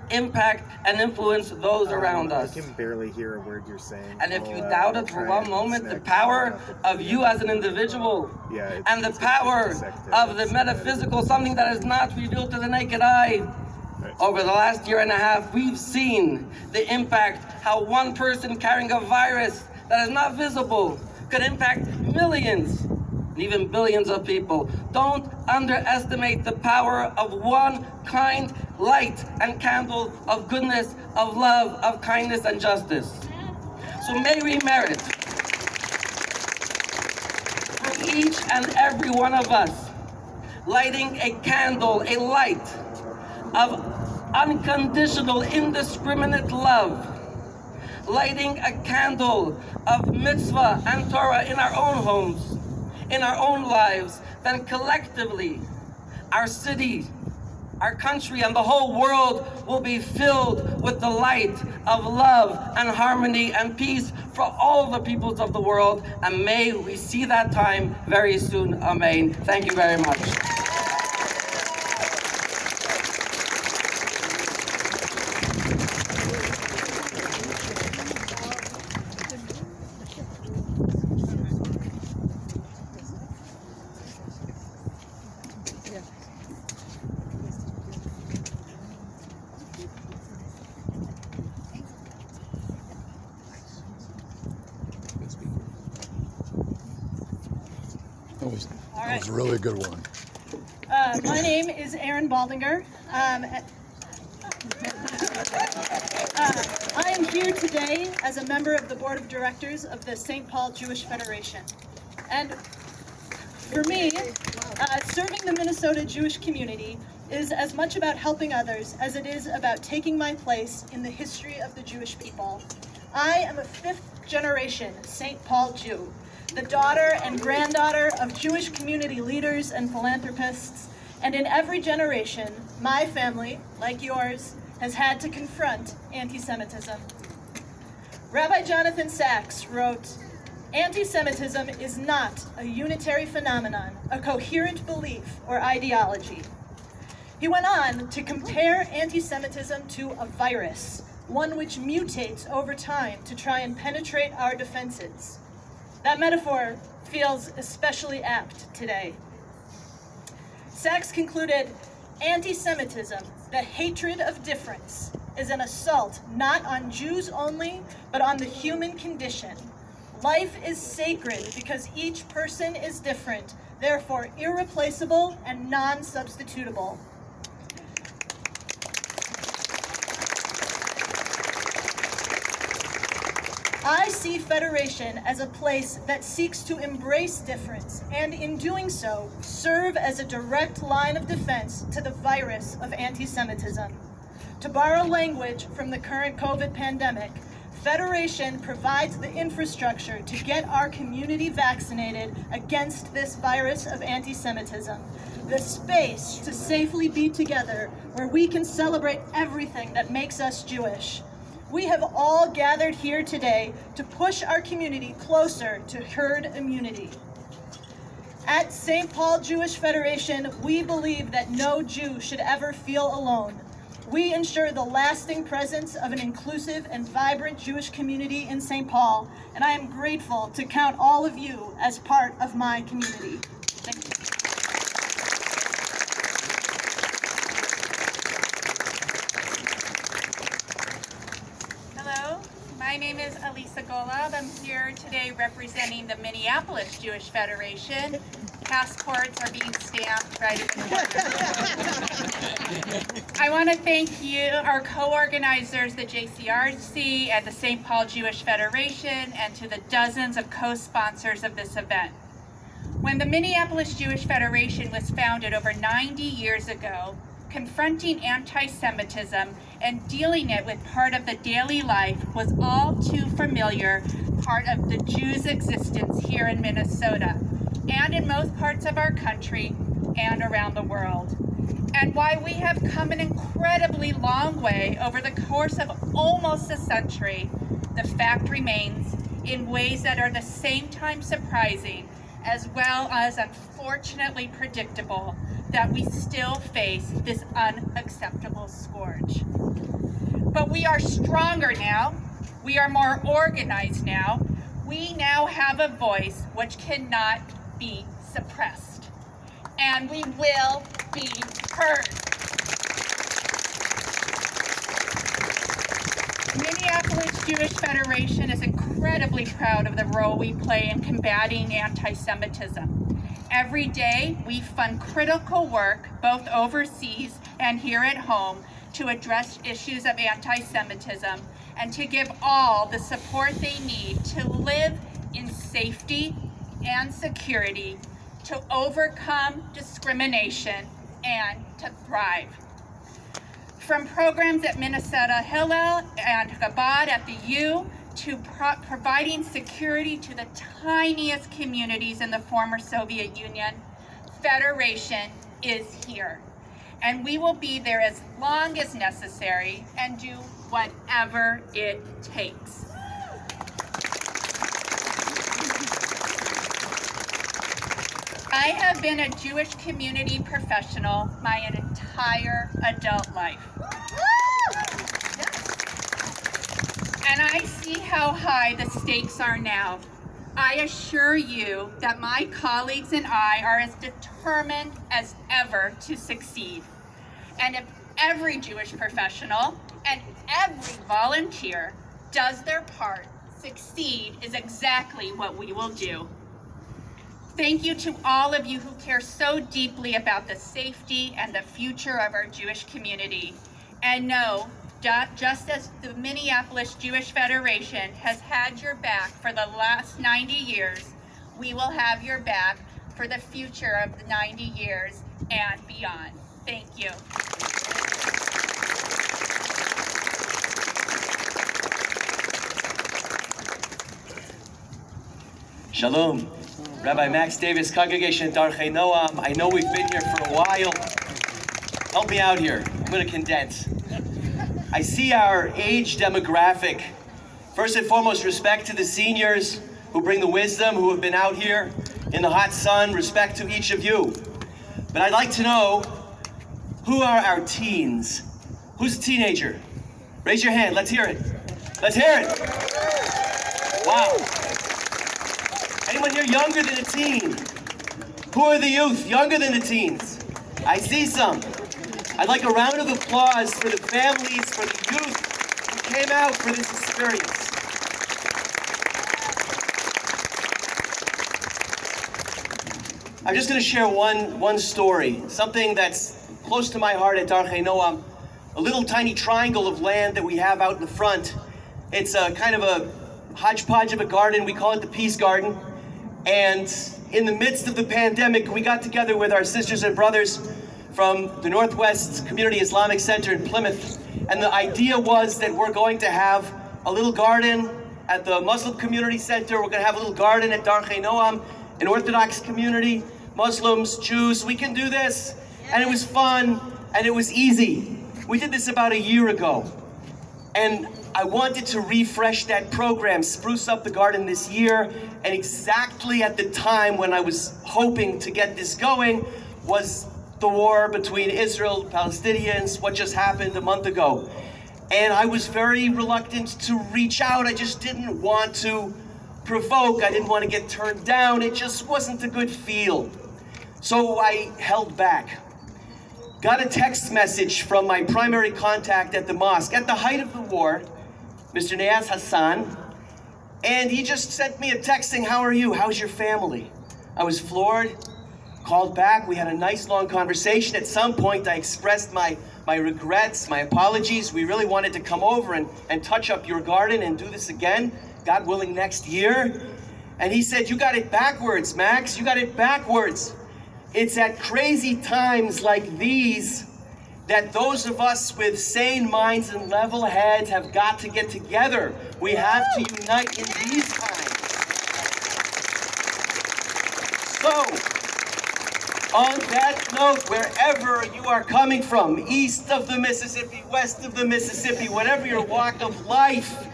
impact and influence those around us. I can barely hear a word you're saying. And if you doubted for one moment the power of you as an individual and the power of the metaphysical, something that is not revealed to the naked eye, over the last year and a half, we've seen the impact, how one person carrying a virus that is not visible could impact millions, even billions of people. Don't underestimate the power of one kind light and candle of goodness, of love, of kindness and justice. So may we merit for each and every one of us lighting a candle, a light of unconditional, indiscriminate love, lighting a candle of mitzvah and Torah in our own homes, in our own lives, then collectively our city, our country, and the whole world will be filled with the light of love and harmony and peace for all the peoples of the world. And may we see that time very soon. Amen. Thank you very much. That was a really good one. My name is Erin Baldinger. I am here today as a member of the Board of Directors of the St. Paul Jewish Federation. And for me, serving the Minnesota Jewish community is as much about helping others as it is about taking my place in the history of the Jewish people. I am a fifth-generation St. Paul Jew, the daughter and granddaughter of Jewish community leaders and philanthropists, and in every generation, my family, like yours, has had to confront anti-Semitism. Rabbi Jonathan Sacks wrote, "Anti-Semitism is not a unitary phenomenon, a coherent belief or ideology." He went on to compare anti-Semitism to a virus, one which mutates over time to try and penetrate our defenses. That metaphor feels especially apt today. Sacks concluded, "Anti-Semitism, the hatred of difference, is an assault not on Jews only, but on the human condition. Life is sacred because each person is different, therefore irreplaceable and non-substitutable." I see Federation as a place that seeks to embrace difference and, in doing so, serve as a direct line of defense to the virus of anti-Semitism. To borrow language from the current COVID pandemic, Federation provides the infrastructure to get our community vaccinated against this virus of anti-Semitism, the space to safely be together where we can celebrate everything that makes us Jewish. We have all gathered here today to push our community closer to herd immunity. At St. Paul Jewish Federation, we believe that no Jew should ever feel alone. We ensure the lasting presence of an inclusive and vibrant Jewish community in St. Paul, and I am grateful to count all of you as part of my community. Thank you. My name is Elisa Golub. I'm here today representing the Minneapolis Jewish Federation. Passports are being stamped right in the corner. I want to thank you, our co-organizers, the JCRC and the St. Paul Jewish Federation, and to the dozens of co-sponsors of this event. When the Minneapolis Jewish Federation was founded over 90 years ago, confronting anti-Semitism and dealing it with part of the daily life was all too familiar part of the Jews' existence here in Minnesota and in most parts of our country and around the world. And while we have come an incredibly long way over the course of almost a century, the fact remains, in ways that are at the same time surprising as well as unfortunately predictable, that we still face this unacceptable scourge. we are stronger now. We are more organized now. We now have a voice which cannot be suppressed. And we will be heard. Minneapolis Jewish Federation is incredibly proud of the role we play in combating anti-Semitism. Every day, we fund critical work, both overseas and here at home, to address issues of anti-Semitism and to give all the support they need to live in safety and security, to overcome discrimination, and to thrive. From programs at Minnesota Hillel and Chabad at the U, to providing security to the tiniest communities in the former Soviet Union, Federation is here. And we will be there as long as necessary and do whatever it takes. I have been a Jewish community professional my entire adult life. And I see how high the stakes are now. I assure you that my colleagues and I are as determined as ever to succeed. And if every Jewish professional and every volunteer does their part, succeed is exactly what we will do. Thank you to all of you who care so deeply about the safety and the future of our Jewish community. And know, just as the Minneapolis Jewish Federation has had your back for the last 90 years, we will have your back for the future of the 90 years and beyond. Thank you. Shalom. Rabbi Max Davis, Congregation at Darchei Noam. I know we've been here for a while. Help me out here. I'm going to condense. I see our age demographic. First and foremost, respect to the seniors who bring the wisdom, who have been out here in the hot sun. Respect to each of you. But I'd like to know, who are our teens? Who's a teenager? Raise your hand. Let's hear it. Let's hear it. Wow. Anyone here younger than a teen? Who are the youth younger than the teens? I see some. I'd like a round of applause for the families, for the youth who came out for this experience. I'm just going to share one story, something that's close to my heart at Darchei Noam, a little tiny triangle of land that we have out in the front. It's a kind of a hodgepodge of a garden. We call it the Peace Garden. And in the midst of the pandemic, we got together with our sisters and brothers from the Northwest Community Islamic Center in Plymouth. And the idea was that we're going to have a little garden at the Muslim Community Center. We're going to have a little garden at Darchei Noam, an Orthodox community, Muslims, Jews. We can do this. And it was fun, and it was easy. We did this about a year ago. And I wanted to refresh that program, spruce up the garden this year, and exactly at the time when I was hoping to get this going was the war between Israel and Palestinians, what just happened a month ago. And I was very reluctant to reach out. I just didn't want to provoke. I didn't want to get turned down. It just wasn't a good feel. So I held back. Got a text message from my primary contact at the mosque at the height of the war, Mr. Niaz Hassan, and he just sent me a text saying, "How are you? How's your family?" I was floored, called back. We had a nice long conversation. At some point, I expressed my regrets, my apologies. We really wanted to come over and touch up your garden and do this again, God willing, next year. And he said, "You got it backwards, Max. You got it backwards. It's at crazy times like these that those of us with sane minds and level heads have got to get together. We have to unite in these times." So, on that note, wherever you are coming from, east of the Mississippi, west of the Mississippi, whatever your walk of life,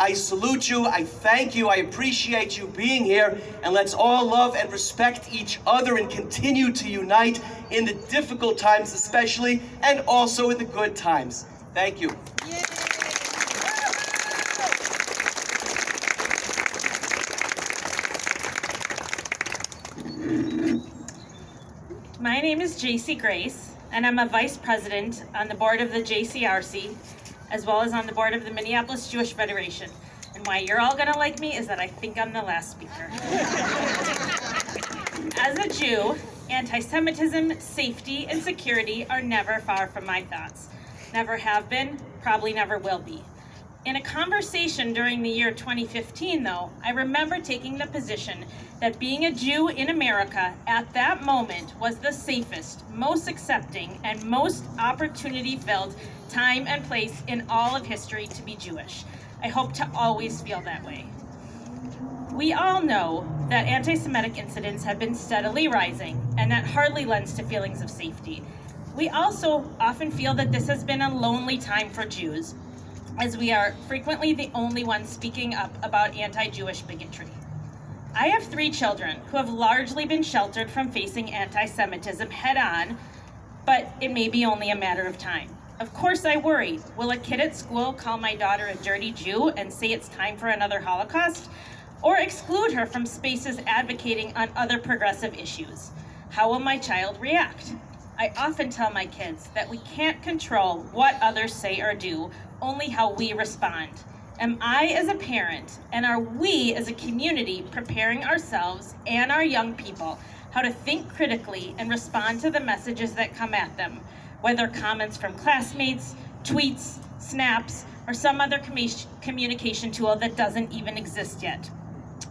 I salute you, I thank you, I appreciate you being here, and let's all love and respect each other and continue to unite in the difficult times especially, and also in the good times. Thank you. Yay. name is JC Grace, and I'm a vice president on the board of the JCRC, as well as on the board of the Minneapolis Jewish Federation. And why you're all gonna like me is that I think I'm the last speaker. As a Jew, anti-Semitism, safety, and security are never far from my thoughts. Never have been, probably never will be. In a conversation during the year 2015, though, I remember taking the position that being a Jew in America at that moment was the safest, most accepting, and most opportunity-filled time and place in all of history to be Jewish. I hope to always feel that way. We all know that anti-Semitic incidents have been steadily rising, and that hardly lends to feelings of safety. We also often feel that this has been a lonely time for Jews, as we are frequently the only ones speaking up about anti-Jewish bigotry. I have 3 children who have largely been sheltered from facing anti-Semitism head-on, but it may be only a matter of time. Of course I worry. Will a kid at school call my daughter a dirty Jew and say it's time for another Holocaust? Or exclude her from spaces advocating on other progressive issues? How will my child react? I often tell my kids that we can't control what others say or do, only how we respond. Am I as a parent, and are we as a community preparing ourselves and our young people how to think critically and respond to the messages that come at them, whether comments from classmates, tweets, snaps, or some other communication tool that doesn't even exist yet?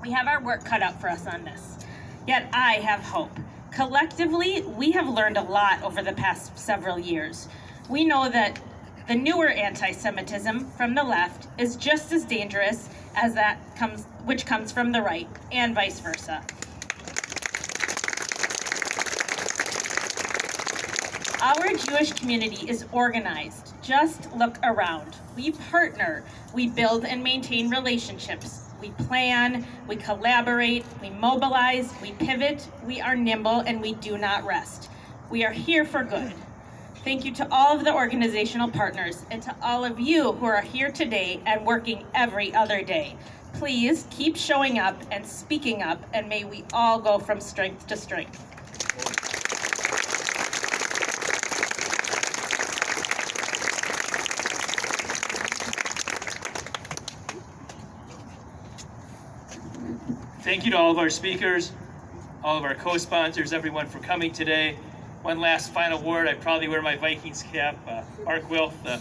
We have our work cut out for us on this. Yet I have hope. Collectively, we have learned a lot over the past several years. We know that the newer anti-Semitism from the left is just as dangerous as which comes from the right, and vice versa. Our Jewish community is organized. Just look around. We partner, we build and maintain relationships. We plan, we collaborate, we mobilize, we pivot, we are nimble, and we do not rest. We are here for good. Thank you to all of the organizational partners and to all of you who are here today and working every other day. Please keep showing up and speaking up, and may we all go from strength to strength. Thank you to all of our speakers, all of our co-sponsors, everyone for coming today. One last final word. I proudly wear my Vikings cap. Mark Wilf, the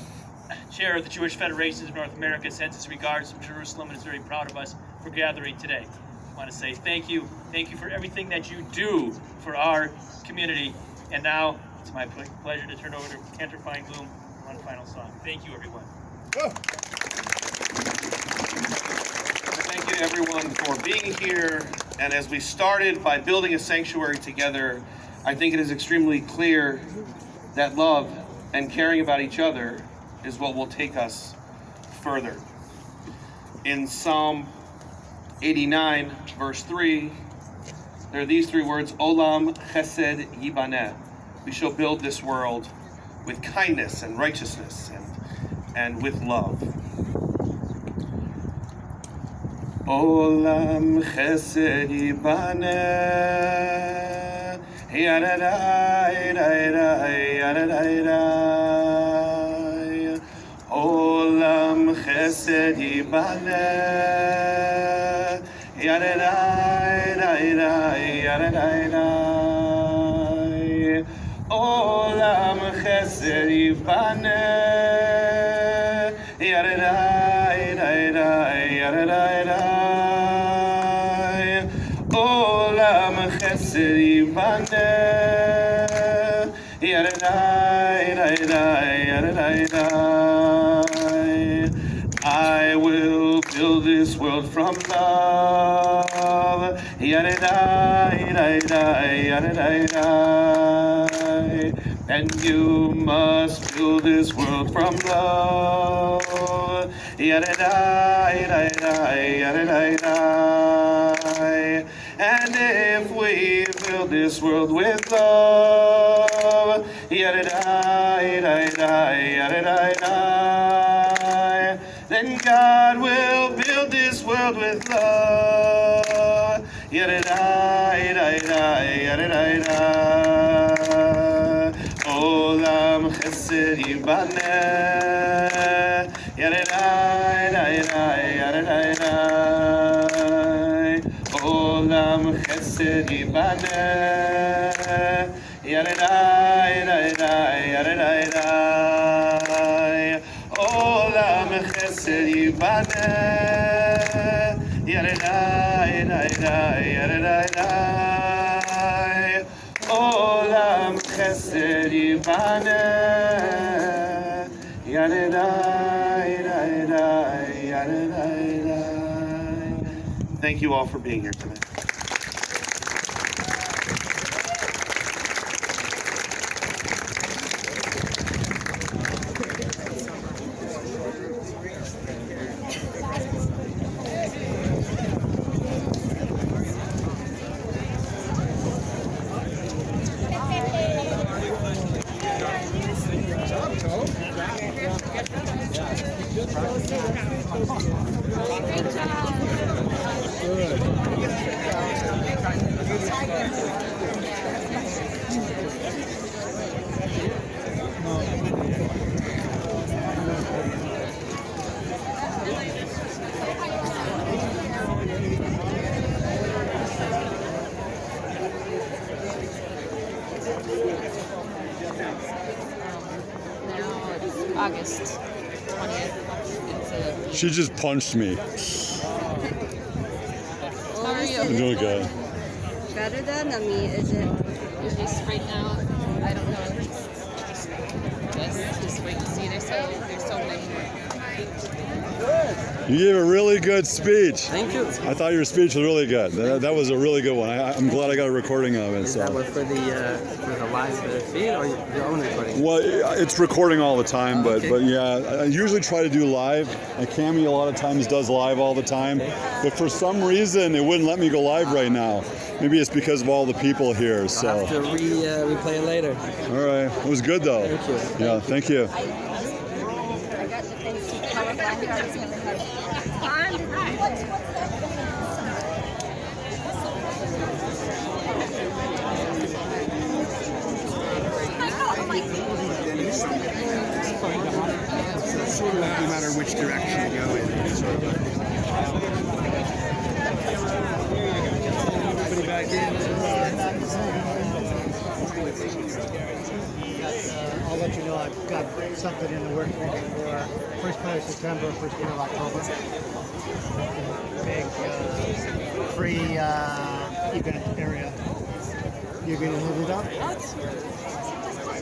chair of the Jewish Federation of North America, sends his regards from Jerusalem and is very proud of us for gathering today. I want to say thank you. Thank you for everything that you do for our community. And now it's my pleasure to turn over to Cantor Feinblum for one final song. Thank you, everyone. Thank you everyone for being here. And as we started by building a sanctuary together, I think it is extremely clear that love and caring about each other is what will take us further. In Psalm 89, verse 3, there are these 3 words, Olam Chesed Yibaneh. We shall build this world with kindness and righteousness and with love. Olam Chesed Yibaneh. Olam Chesed Yibaneh. Olam Chesed Yibaneh. Olam Chesed I will build this world from love. And you must build this world from love. And if we build this world with love, then God will build this world with love. Olam chesed yibane. Yaredai, yaredai, yaredai. Olam chesed yibane. Yaredai, yaredai, yaredai. Olam chesed yibane. Yaredai, yaredai, yaredai. Olam chesed yibane. Yaredai, yaredai, yaredai. Thank you all for being here tonight. August 20th. She just punched me. How are you? I'm doing good. Better than me, is it? You're just right now, I don't know. Just wait and see. There's so many. You gave a really good speech. Thank you. I thought your speech was really good. That was a really good one. I'm glad I got a recording of it. Is that one for the live feed or your own recording? Well, it's recording all the time, but yeah, I usually try to do live. And Cami a lot of times does live all the time, but for some reason it wouldn't let me go live right now. Maybe it's because of all the people here. So I'll have to replay it later. All right, it was good though. Thank you. Yeah, thank you. I got the things to colorblind artists and No matter which direction you go in. Everybody back in. I'll let you know I've got something in the works for first part of September, first part of October. Big free event area. You're going to hit it up?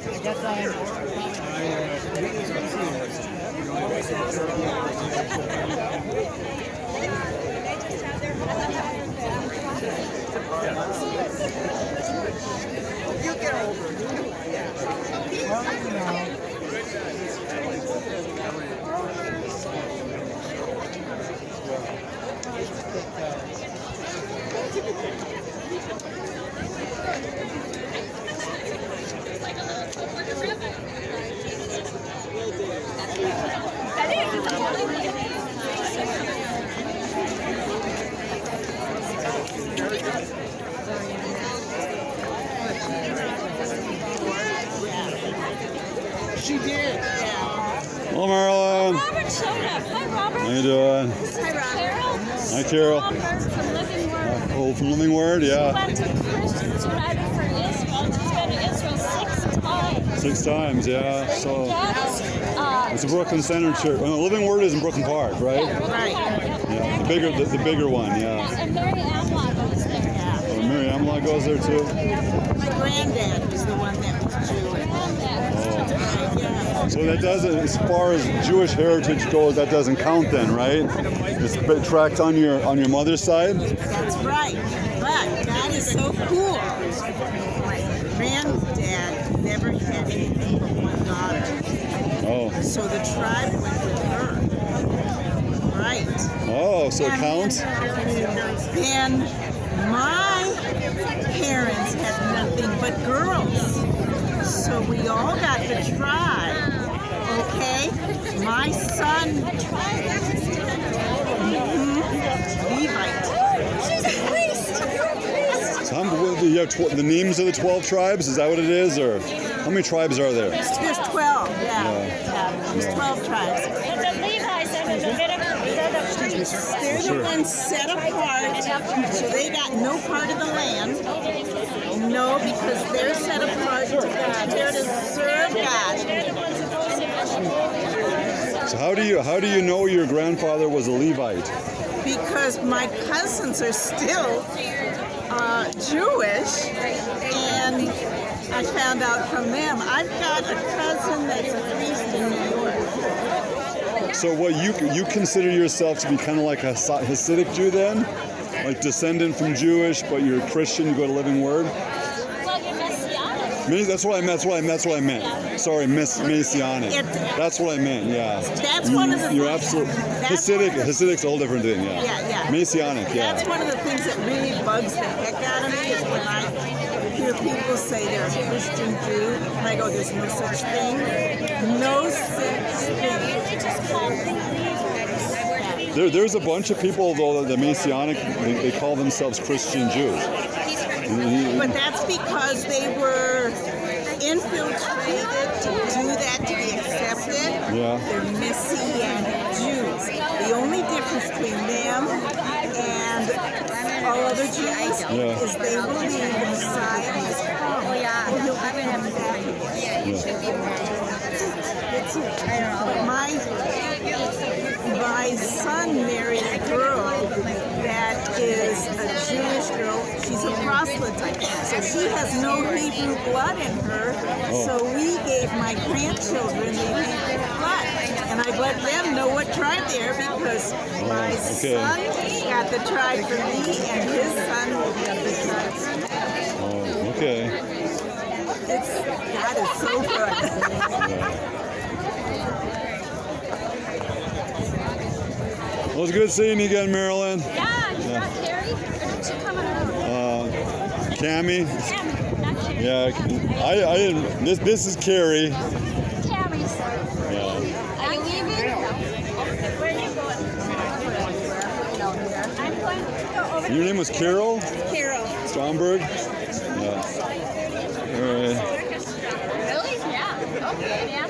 I guess You get over it. Well, She did. Hello, Marilyn. Robert showed up. Hi, Robert. How you doing? Hi, Carol. Hi, Carol. Robert from Living Word. Oh, from Living Word, yeah. She went to Christians United for Israel. She's been to Israel 6 times. 6 times, yeah. So That is, it's a Brooklyn Center Church. Living Word is in Brooklyn Park, right? Yeah, the bigger one, yeah. And Mary Amlot goes there. Oh, Mary Amlot goes there too. My granddad was the one that was Jewish. So that doesn't, as far as Jewish heritage goes, that doesn't count then, right? It's tracked on your mother's side. That's right. But that is so cool. My granddad never had anything but one daughter. Oh. So the tribe went with her. Right. Oh, so it counts? And my parents had nothing but girls. So we all got the tribe. Okay? My son, Levite. She's a priest. You're a priest. The you have the names of the 12 tribes? Is that what it is, or how many tribes are there? There's 12, yeah. There's 12 tribes. And the Levites and the Leviticus, they're the priests. They're the ones set apart, so they got no part of the land. No, because they're set apart to God. They're to serve God. So how do you know your grandfather was a Levite? Because my cousins are still Jewish, and I found out from them. I've got a cousin that's a priest in New York. So what you consider yourself to be kind of like a Hasidic Jew then? Like descendant from Jewish, but you're a Christian, you go to Living Word? Well, you're Messianic. That's what I meant. Sorry, Messianic. That's what I meant, yeah. That's one of the You're things. absolutely Hasidic's a whole different thing, yeah. Yeah. Messianic, yeah. That's one of the things that really bugs the heck out of me is when I hear people say they're a Christian Jew, and I go, there's no such thing. No such thing. There's a bunch of people, though, the Messianic, they call themselves Christian Jews. But that's because they were infiltrated to do that to be accepted. Yeah. They're Messianic Jews. The only difference between them and all other Jews is they believe the Messiah has come. Oh, yeah. And he'll come back again. That's it. My son married a girl that is a Jewish girl. She's a proselyte, so she has no Hebrew blood in her. So we gave my grandchildren the Hebrew blood, and I let them know what tribe they are because my son got the tribe for me, and his son will get the tribe for me. Oh, okay. God is so good. Well, it was good seeing you again, Marilyn. Yeah, you got Carrie? Or did she come on? Cammie. Yeah, I didn't. This is Carrie. Cammie's. Yeah. Are you leaving? Where are you going? I'm going to go over. Your name was Carol? Carol. Stromberg? Yeah. All right. Really? Yeah. Okay. Yeah.